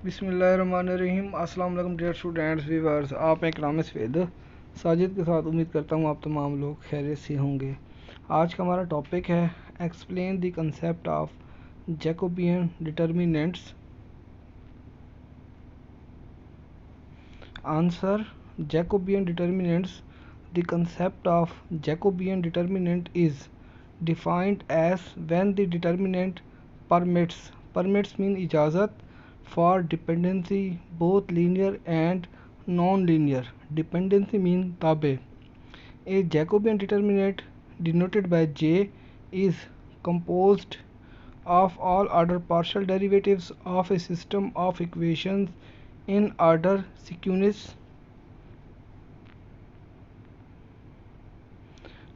बिस्मिल्लाहिर्रहमानिर्रहीम। अस्सलाम वालेकुम डियर स्टूडेंट्स व्यूअर्स, आप इकनॉमिक्स विद साजिद के साथ उम्मीद करता हूँ आप तमाम लोग खैरियत से होंगे। आज का हमारा टॉपिक है explain the concept of Jacobian determinants. Answer: Jacobian determinants. The concept of Jacobian determinant is defined as when the determinant permits mean इजाज़त for dependency both linear and non-linear dependency mean ताबे। A Jacobian determinant denoted by J is composed of all order partial derivatives of a system of equations in order sequence.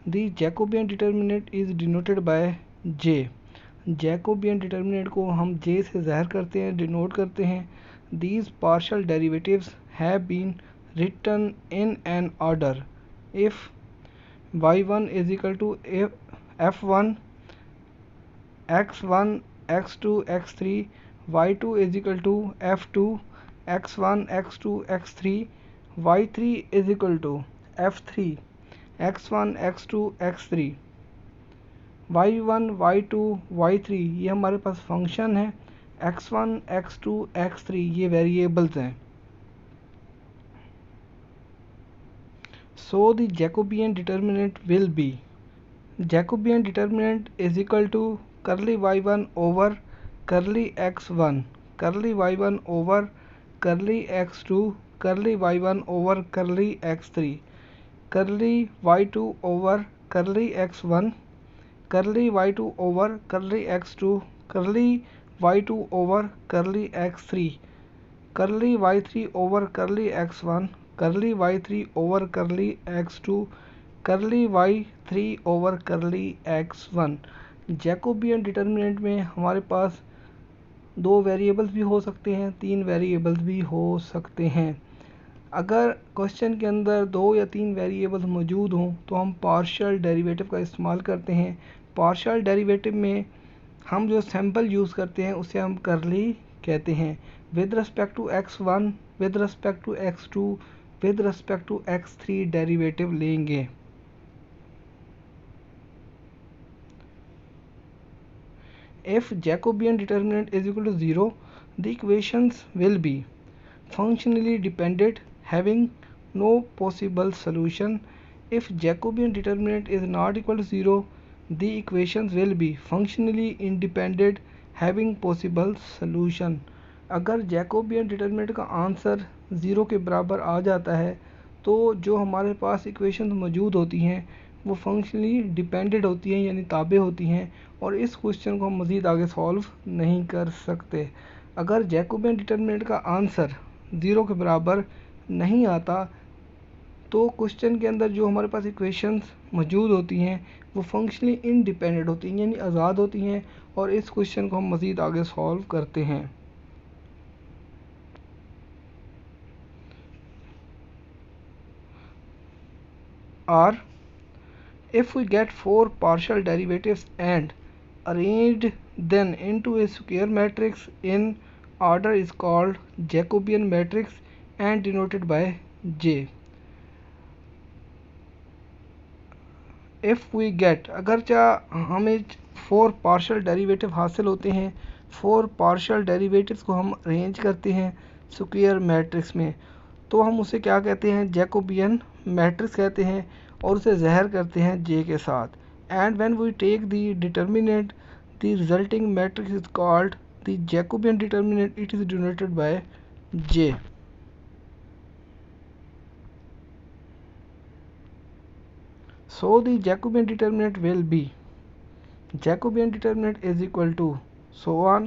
The Jacobian determinant is denoted by J। Jacobian determinant को हम J से ज़ाहिर करते हैं, denote करते हैं। These partial derivatives have been written in an order if y1 is equal to f1 x1 x2 x3, y2 is equal to f2 x1 x2 x3, y3 is equal to f3 x1 x2 x3, y1 y2 y3 ये हमारे पास function है, x1 x2 x3 ये variables हैं। So the Jacobian determinant will be Jacobian determinant is equal to curly y1 over curly x1 curly y1 over curly x2 curly y1 over curly x3 curly y2 over curly x1 curly y2 over curly x2 curly y2 over curly x3 curly y3 over curly x1 curly y3 over curly x2 curly y3 over curly x1। Jacobian determinant में हमारे पास दो variables भी हो सकते हैं, तीन variables भी हो सकते हैं। अगर क्वेश्चन के अंदर दो या तीन वेरिएबल्स मौजूद हों तो हम पार्शियल डेरिवेटिव का इस्तेमाल करते हैं। पार्शियल डेरिवेटिव में हम जो सैंपल यूज़ करते हैं उसे हम करली कहते हैं। With respect to x1, with respect to x2, with respect to x3 derivative लेंगे। If Jacobian determinant is equal to 0, the equations will be functionally dependent having no possible solution. If Jacobian determinant is not equal to 0, the equations will be functionally independent having possible solution. अगर Jacobian determinant का answer 0 के बराबर आ जाता है तो जो हमारे पास equations मौजूद होती हैं वो फंक्शनली डिपेंडेंट होती हैं, यानी ताबे होती हैं, और इस क्वेश्चन को हम मज़ीद आगे सॉल्व नहीं कर सकते। अगर जैकोबियन डिटर्मिनेंट का आंसर 0 के बराबर नहीं आता तो क्वेश्चन के अंदर जो हमारे पास इक्वेशंस मौजूद होती हैं वो फंक्शनली इंडिपेंडेंट होती हैं, यानी आज़ाद होती हैं, और इस क्वेश्चन को हम मज़ीद आगे सॉल्व करते हैं। और if we get four partial derivatives and arranged then into a square matrix in order is called Jacobian matrix and denoted by J। if we get अगरचा हमें 4 पार्शियल डेरिवेटिव हासिल होते हैं, 4 पार्शियल डेरिवेटिव्स को हम arrange करते हैं square matrix में, तो हम उसे क्या कहते हैं? जैकोबियन मैट्रिक्स कहते हैं, और उसे ज़हर करते हैं जे के साथ। And when we take the determinant the resulting matrix is called the Jacobian determinant, it is denoted by J. So the Jacobian determinant will be Jacobian determinant is equal to so on.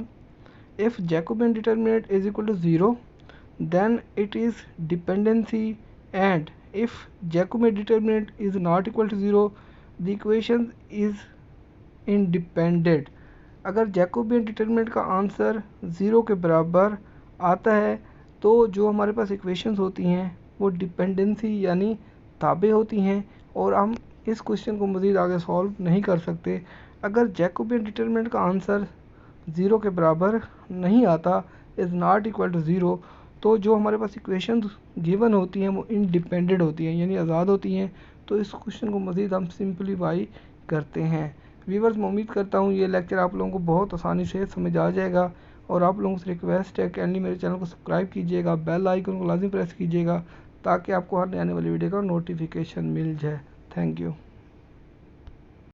If Jacobian determinant is equal to 0, then it is dependency, and if Jacobian determinant is not equal to 0, the equation is independent। अगर Jacobian determinant का answer 0 के बराबर आता है तो जो हमारे पास equations होती हैं वो डिपेंडेंसी यानी ताबे होती हैं, और हम इस क्वेश्चन को मज़ीद आगे सॉल्व नहीं कर सकते। अगर जैकोबियन डिटर्मिनेंट का आंसर 0 के बराबर नहीं आता is not equal to zero, तो जो हमारे पास इक्वेशन गिवन होती हैं वो इंडिपेंडेंट होती हैं, यानी आज़ाद होती हैं। तो इस क्वेश्चन को मज़ीद हम सिंपलीफाई करते हैं। व्यूअर्स, मैं उम्मीद करता हूँ ये लेक्चर आप लोगों को बहुत आसानी से समझ आ जाएगा, और आप लोगों से रिक्वेस्ट है काइंडली मेरे चैनल को सब्सक्राइब कीजिएगा, बेल आइकन को लाजमी प्रेस कीजिएगा ताकि आपको हर आने वाली वीडियो का नोटिफिकेशन मिल जाए। Thank you.